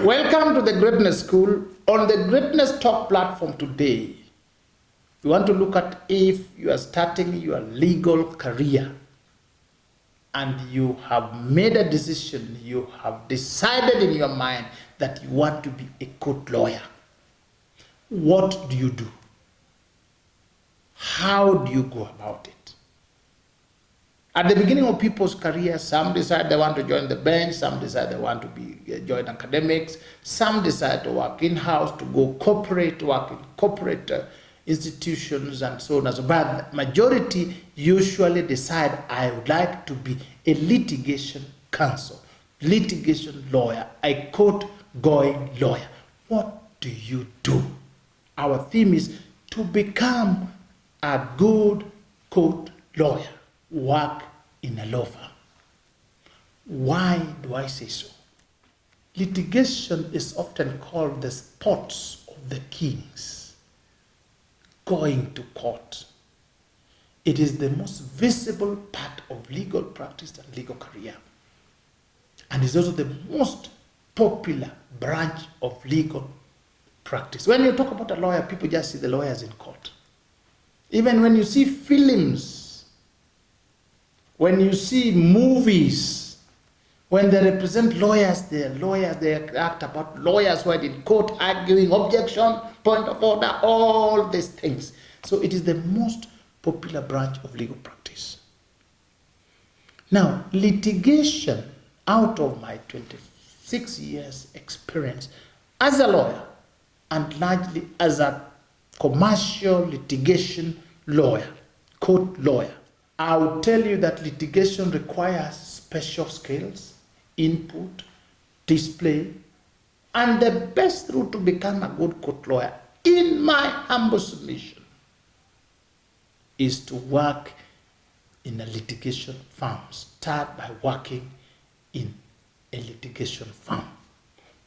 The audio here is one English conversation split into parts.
Welcome to the Greatness School. On the Greatness Talk platform today, we want to look at if you are starting your legal career and you have made a decision, you have decided in your mind that you want to be a court lawyer. What do you do? How do you go about it? At the beginning of people's careers, some decide they want to join the bench, some decide they want to join academics, some decide to work in-house, to go corporate, work in corporate institutions and so on and so on. But the majority usually decide, I would like to be a litigation counsel, litigation lawyer, a court-going lawyer. What do you do? Our theme is to become a good court lawyer. Work in a law firm. Why do I say so? Litigation is often called the sports of the kings. Going to court. It is the most visible part of legal practice and legal career. And is also the most popular branch of legal practice. When you talk about a lawyer, people just see the lawyers in court. Even when you see films, when you see movies, when they represent lawyers, they act about lawyers who are in court arguing, objection, point of order, all these things. So it is the most popular branch of legal practice. Now, litigation, out of my 26 years experience as a lawyer and largely as a commercial litigation lawyer, court lawyer, I will tell you that litigation requires special skills, input, display, and the best route to become a good court lawyer, in my humble submission, is to work in a litigation firm. Start by working in a litigation firm.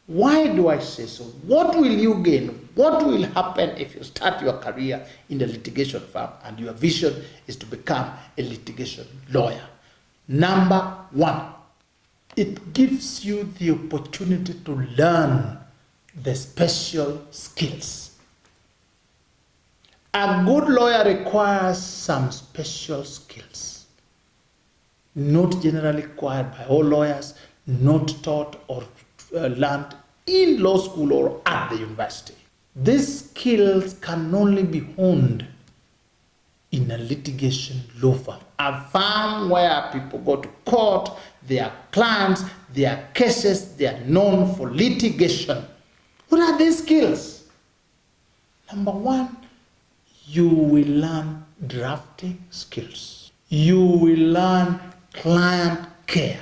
Why do I say so? What will you gain? What will happen if you start your career in the litigation firm and your vision is to become a litigation lawyer? Number one, it gives you the opportunity to learn the special skills. A good lawyer requires some special skills, not generally acquired by all lawyers, not taught or learned in law school or at the university. These skills can only be honed in a litigation law firm, a firm where people go to court, their clients, their cases, they are known for litigation. What are these skills? Number one, you will learn drafting skills. You will learn client care,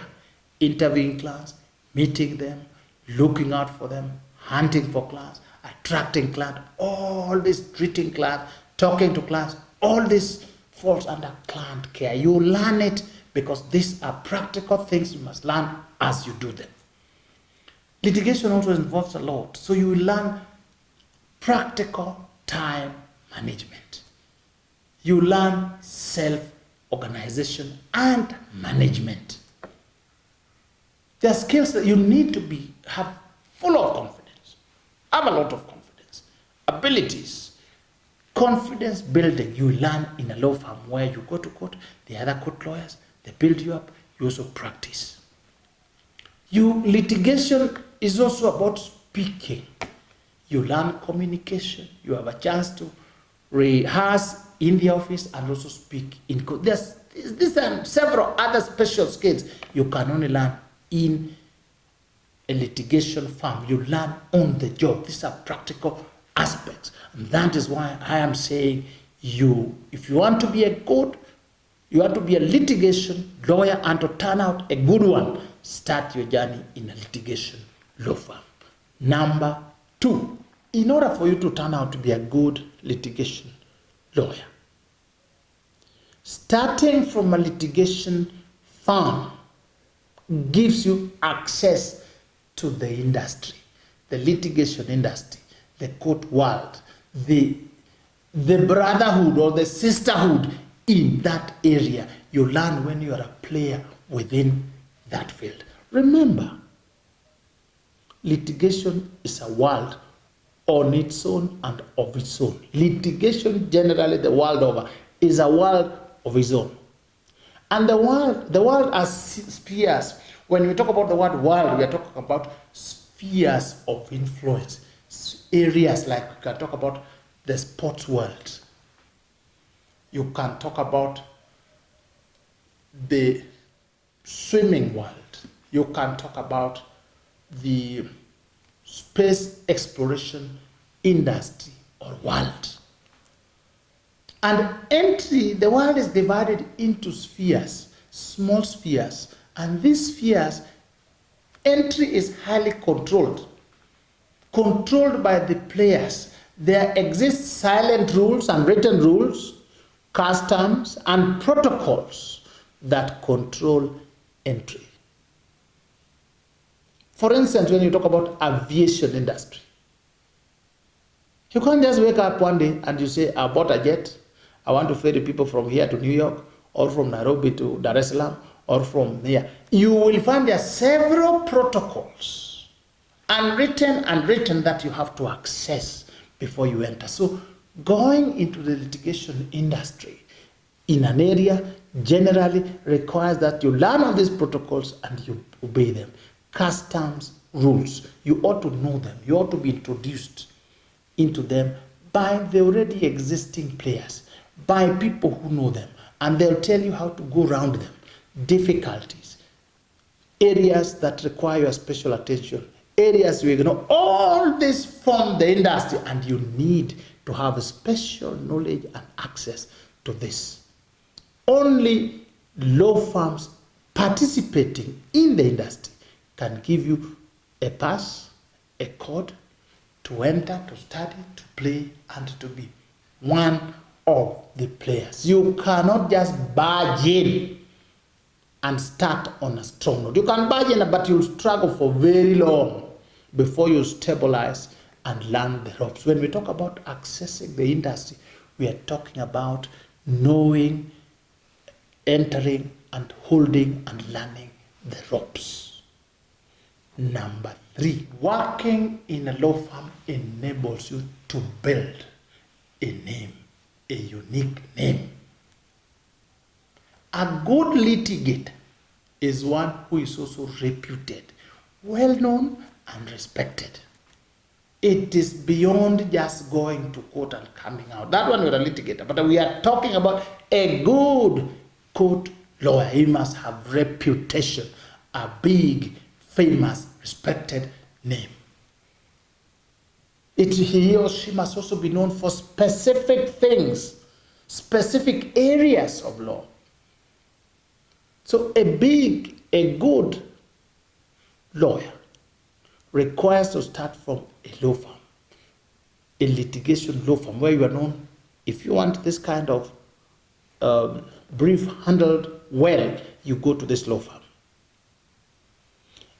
interviewing clients, meeting them, looking out for them, hunting for clients, attracting clients, all this, treating clients, talking to clients, all this falls under client care. You learn it because these are practical things you must learn as you do them. Litigation also involves a lot, so you will learn practical time management. You learn self-organization and management. There are skills that you need to have full of confidence, have a lot of confidence, abilities, confidence building. You learn in a law firm where you go to court, the other court lawyers, they build you up, you also practice. Litigation is also about speaking. You learn communication. You have a chance to rehearse in the office and also speak in court. These are several other special skills you can only learn in a litigation firm. You learn on the job. These are practical aspects. And that is why I am saying if you want to be you want to be a litigation lawyer and to turn out a good one, start your journey in a litigation law firm. Number two, in order for you to turn out to be a good litigation lawyer, starting from a litigation firm gives you access to the industry, the litigation industry, the court world, the brotherhood or the sisterhood in that area. You learn when you are a player within that field. Remember, litigation is a world on its own and of its own. Litigation generally the world over is a world of its own. And the world has spheres. When we talk about the word world, we are talking about spheres of influence. Areas like we can talk about the sports world. You can talk about the swimming world. You can talk about the space exploration industry or world. And entry, the world is divided into spheres, small spheres. And these spheres, entry is highly controlled by the players. There exist silent rules and written rules, customs and protocols that control entry. For instance, when you talk about aviation industry, you can't just wake up one day and you say, I bought a jet, I want to ferry people from here to New York, or from Nairobi to Dar es Salaam, or from here. You will find there are several protocols, unwritten and written, that you have to access before you enter. So going into the litigation industry in an area generally requires that you learn all these protocols and you obey them. Customs, rules, you ought to know them. You ought to be introduced into them by the already existing players, by people who know them, and they'll tell you how to go around them. Difficulties, areas that require your special attention, areas where you know, all this form the industry, and you need to have a special knowledge and access to this. Only law firms participating in the industry can give you a pass, a code to enter, to study, to play, and to be one of the players. You cannot just barge in and start on a strong note. You can barge in, but you'll struggle for very long before you stabilize and learn the ropes. When we talk about accessing the industry, we are talking about knowing, entering, and holding and learning the ropes. Number 3, working in a law firm enables you to build a name, a unique name. A good litigator is one who is also reputed, well-known and respected. It is beyond just going to court and coming out. That one you're a litigator, but we are talking about a good court lawyer. He must have reputation, a big, famous, respected name. He or she must also be known for specific things, specific areas of law. So a good lawyer requires to start from a law firm, a litigation law firm, where you are known. If you want this kind of brief handled well, you go to this law firm.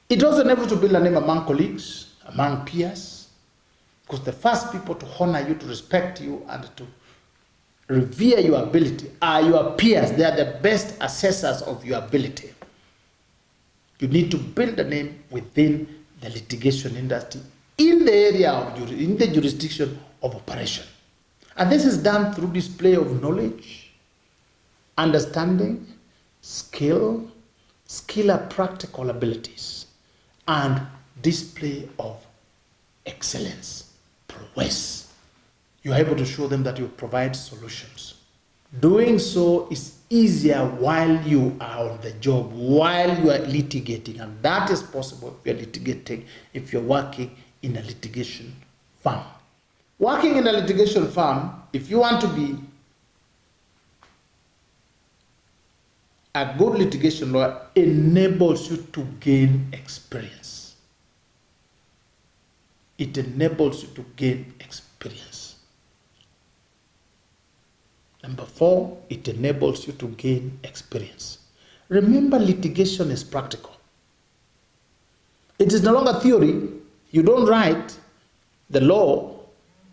It also enables you to build a name among colleagues, among peers, because the first people to honor you, to respect you, and to revere your ability are your peers. They are the best assessors of your ability. You need to build a name within the litigation industry in the area of in the jurisdiction of operation. And this is done through display of knowledge, understanding, skill and practical abilities, and display of excellence, prowess. You are able to show them that you provide solutions. Doing so is easier while you are on the job, while you are litigating, and that is possible if you are litigating, if you're working in a litigation firm. Working in a litigation firm, if you want to be a good litigation lawyer, enables you to gain experience. It enables you to gain experience. Number 4, it enables you to gain experience. Remember, litigation is practical. It is no longer theory. You don't write the law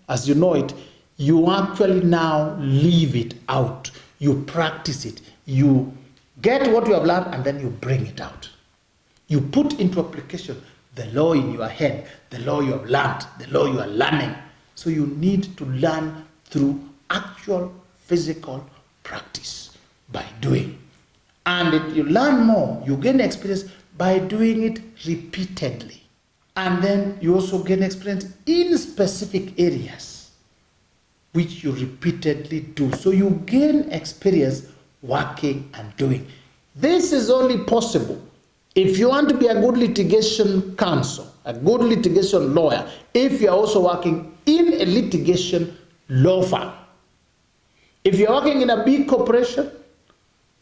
as you know it. You actually now live it out. You practice it. You get what you have learned and then you bring it out. You put into application the law in your head, the law you have learned, the law you are learning. So you need to learn through actual physical practice by doing. And if you learn more, you gain experience by doing it repeatedly. And then you also gain experience in specific areas which you repeatedly do. So you gain experience working and doing. This is only possible if you want to be a good litigation counsel, a good litigation lawyer, if you are also working in a litigation law firm. If you're working in a big corporation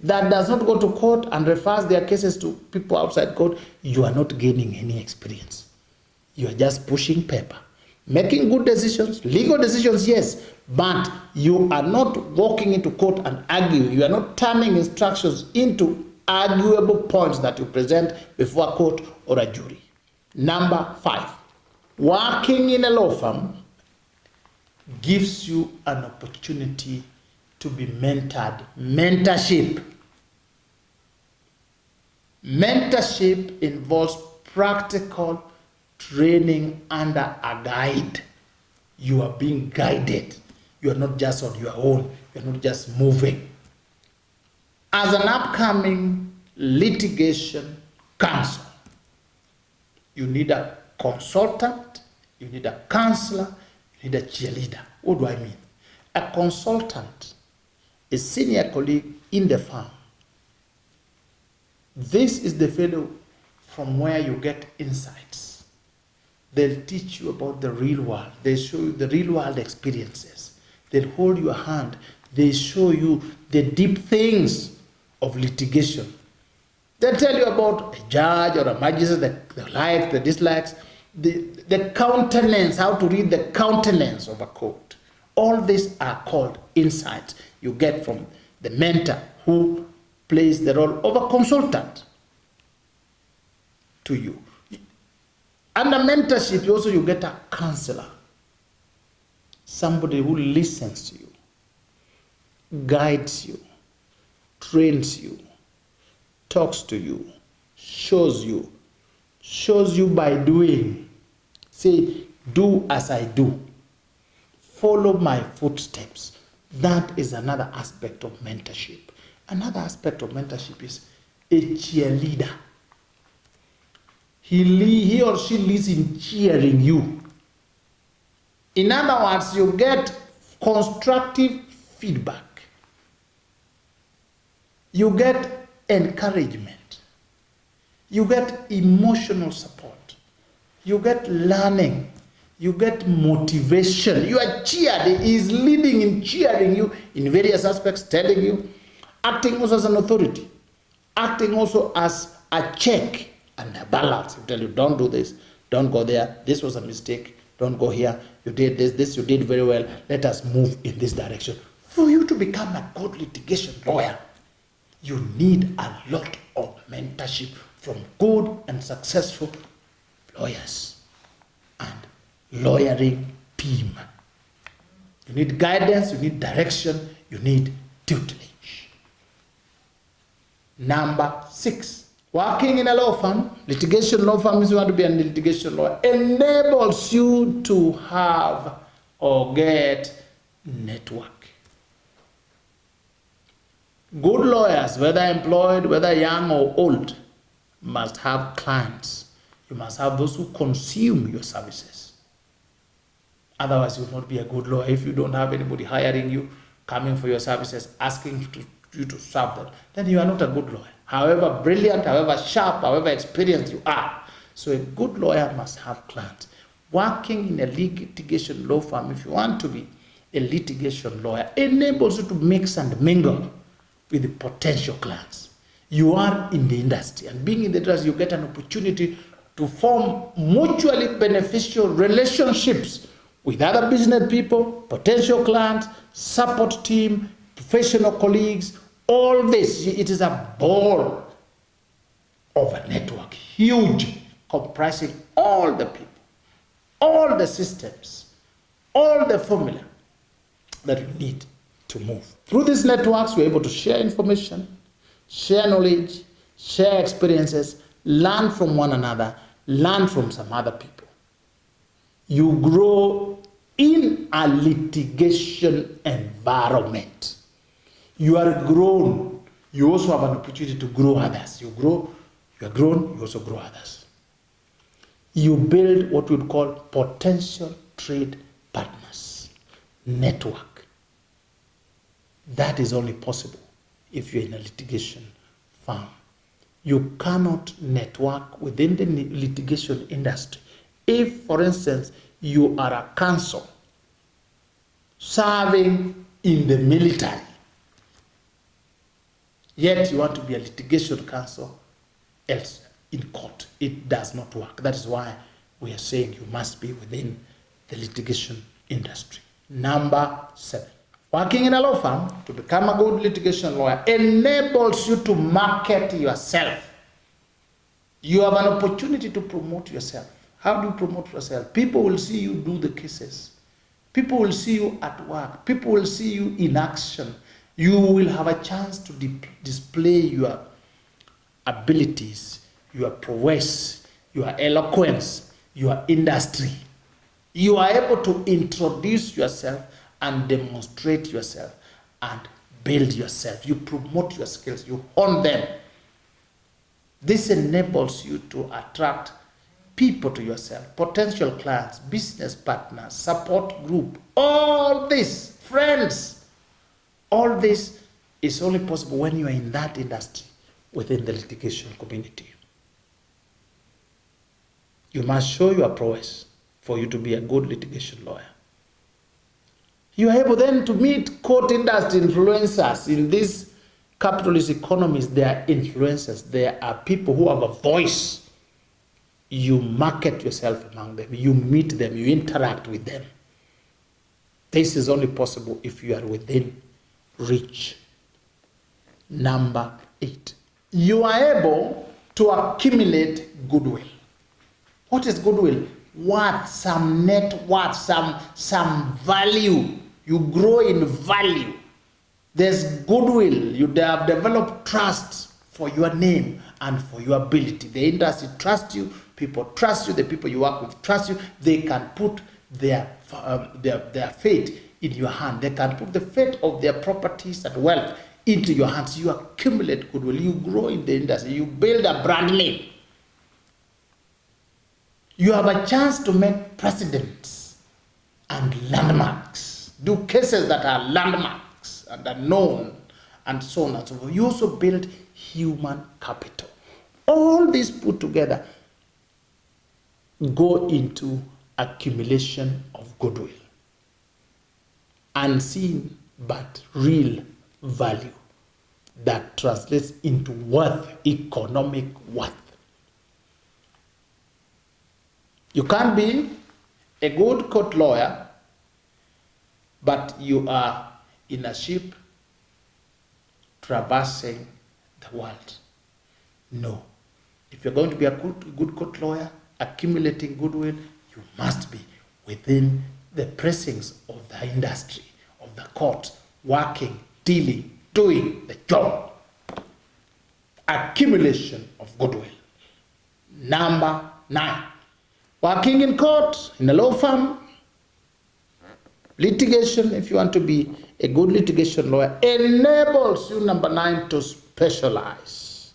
that does not go to court and refers their cases to people outside court, you are not gaining any experience. You are just pushing paper, making good decisions, legal decisions, yes, but you are not walking into court and arguing. You are not turning instructions into arguable points that you present before a court or a jury. Number 5, working in a law firm gives you an opportunity to be mentored. Mentorship. Mentorship involves practical training under a guide. You are being guided. You are not just on your own. You are not just moving. As an upcoming litigation counsel, you need a consultant, you need a counselor, you need a cheerleader. What do I mean? A consultant, a senior colleague in the firm. This is the fellow from where you get insights. They'll teach you about the real world. They show you the real world experiences. They'll hold your hand. They show you the deep things of litigation. They'll tell you about a judge or a magistrate, the likes, the dislikes, the countenance, how to read the countenance of a court. All these are called insights you get from the mentor who plays the role of a consultant to you. Under mentorship, you get a counselor, somebody who listens to you, guides you, trains you, talks to you, shows you by doing. Say, do as I do. Follow my footsteps. That is another aspect of mentorship. Another aspect of mentorship is a cheerleader. He or she leads in cheering you. In other words, you get constructive feedback. You get encouragement. You get emotional support. You get learning. You get motivation. You are cheered. He is leading in cheering you in various aspects, telling you, acting also as an authority, acting also as a check and a balance. He tell you, don't do this, don't go there, this was a mistake, don't go here, you did this you did very well, let us move in this direction. For you to become a good litigation lawyer, you need a lot of mentorship from good and successful lawyers and lawyering team. You need guidance, you need direction, you need tutelage. Number 6, working in a law firm, litigation law firm, if you want to be a litigation lawyer, enables you to have or get network. Good lawyers, whether employed, whether young or old, must have clients. You must have those who consume your services. Otherwise, you will not be a good lawyer. If you don't have anybody hiring you, coming for your services, asking you to serve them, then you are not a good lawyer. However brilliant, however sharp, however experienced you are. So a good lawyer must have clients. Working in a litigation law firm, if you want to be a litigation lawyer, enables you to mix and mingle with the potential clients. You are in the industry, and being in the industry, you get an opportunity to form mutually beneficial relationships with other business people, potential clients, support team, professional colleagues. All this, it is a ball of a network, huge, comprising all the people, all the systems, all the formula that you need to move. Through these networks, we're able to share information, share knowledge, share experiences, learn from one another, learn from some other people. You grow in a litigation environment. You are grown. You also have an opportunity to grow others. You are grown, you also grow others. You build what we would call potential trade partners, network. That is only possible if you're in a litigation firm. You cannot network within the litigation industry if, for instance, you are a counsel serving in the military, yet you want to be a litigation counsel else in court. It does not work. That is why we are saying you must be within the litigation industry. Number 7, working in a law firm to become a good litigation lawyer enables you to market yourself. You have an opportunity to promote yourself. How do you promote yourself? People will see you do the cases. People will see you at work. People will see you in action. You will have a chance to display your abilities, your prowess, your eloquence, your industry. You are able to introduce yourself and demonstrate yourself and build yourself. You promote your skills, you hone them. This enables you to attract people to yourself, potential clients, business partners, support group, all this, friends. All this is only possible when you are in that industry within the litigation community. You must show your prowess for you to be a good litigation lawyer. You are able then to meet court industry influencers. In these capitalist economies, there are influencers. There are people who have a voice. You market yourself among them. You meet them. You interact with them. This is only possible if you are within reach. Number 8, you are able to accumulate goodwill. What is goodwill? Worth, some net worth, some value. You grow in value. There's goodwill. You have developed trust for your name and for your ability. The industry trusts you. People trust you. The people you work with trust you. They can put their fate in your hand. They can put the fate of their properties and wealth into your hands. You accumulate goodwill. You grow in the industry. You build a brand name. You have a chance to make precedents and landmarks. Do cases that are landmarks and are known and so on and so forth. You also build human capital. All these put together go into accumulation of goodwill. Unseen but real value that translates into worth, economic worth. You can't be a good court lawyer, but you are in a ship traversing the world. No. If you're going to be a good court lawyer, accumulating goodwill, you must be within the precincts of the industry, of the court, working, dealing, doing the job. Accumulation of goodwill. Number 9. Working in court, in a law firm, litigation, if you want to be a good litigation lawyer, enables you, number 9, to specialize.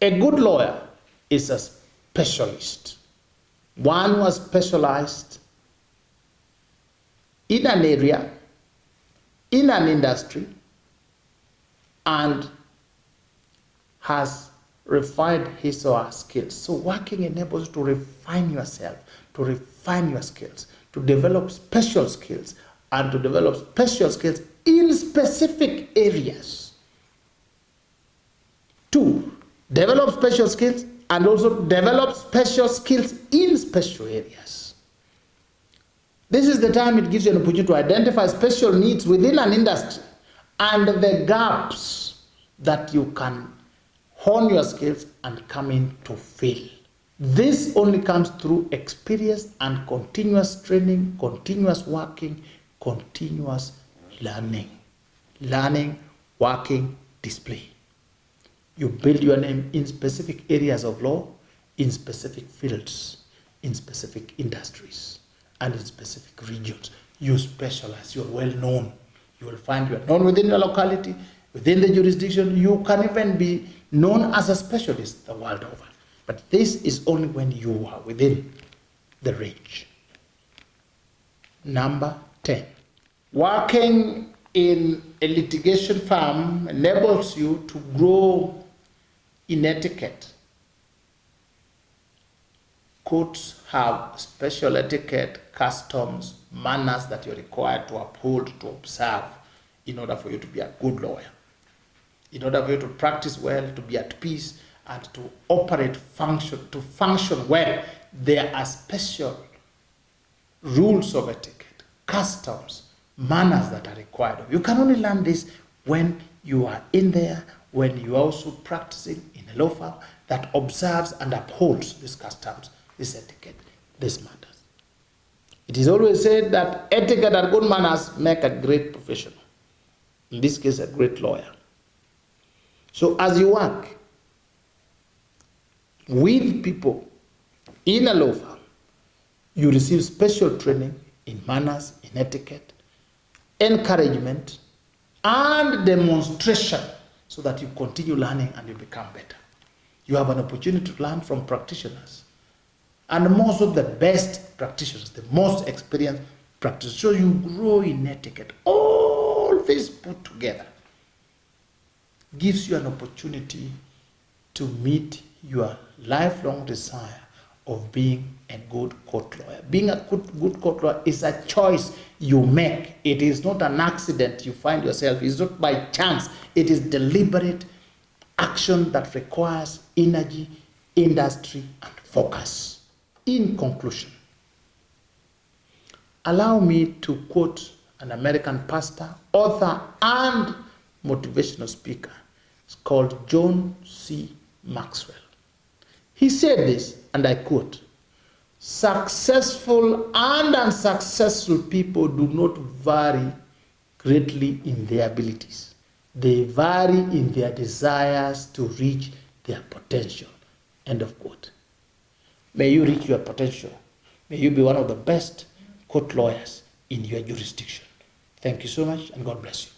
A good lawyer is a specialist. One who has specialized in an area, in an industry, and has refined his or her skills. So working enables you to refine yourself, to refine your skills, to develop special skills, and to develop special skills in specific areas. 2, develop special skills and also develop special skills in special areas. This is the time it gives you an opportunity to identify special needs within an industry and the gaps that you can hone your skills and come in to fill. This only comes through experience and continuous training, continuous working, continuous learning. Learning, working, display. You build your name in specific areas of law. in specific fields, in specific industries, and in specific regions. You specialize, you're well known. You will find you're known within your locality, within the jurisdiction. You can even be known as a specialist the world over. But this is only when you are within the range. Number 10. Working in a litigation firm enables you to grow in etiquette. Courts have special etiquette, customs, manners that you're required to uphold, to observe, in order for you to be a good lawyer. In order for you to practice well, to be at peace, and to operate, to function well, there are special rules of etiquette, customs, manners that are required of you. You can only learn this when you are in there, when you are also practicing in a law firm that observes and upholds these customs, this etiquette, these matters. It is always said that etiquette and good manners make a great professional. In this case, a great lawyer. So as you work with people in a law firm, you receive special training in manners, in etiquette, encouragement, and demonstration so that you continue learning and you become better. You have an opportunity to learn from practitioners, and most of the best practitioners, the most experienced practitioners. So you grow in etiquette. All this put together gives you an opportunity to meet your lifelong desire of being a good court lawyer. Being a good court lawyer is a choice you make. It is not an accident you find yourself. It's not by chance. It is deliberate action that requires energy, industry, and focus. In conclusion, allow me to quote an American pastor, author, and motivational speaker. It's called John C. Maxwell. He said this, and I quote, "Successful and unsuccessful people do not vary greatly in their abilities. They vary in their desires to reach their potential." End of quote. May you reach your potential. May you be one of the best court lawyers in your jurisdiction. Thank you so much, and God bless you.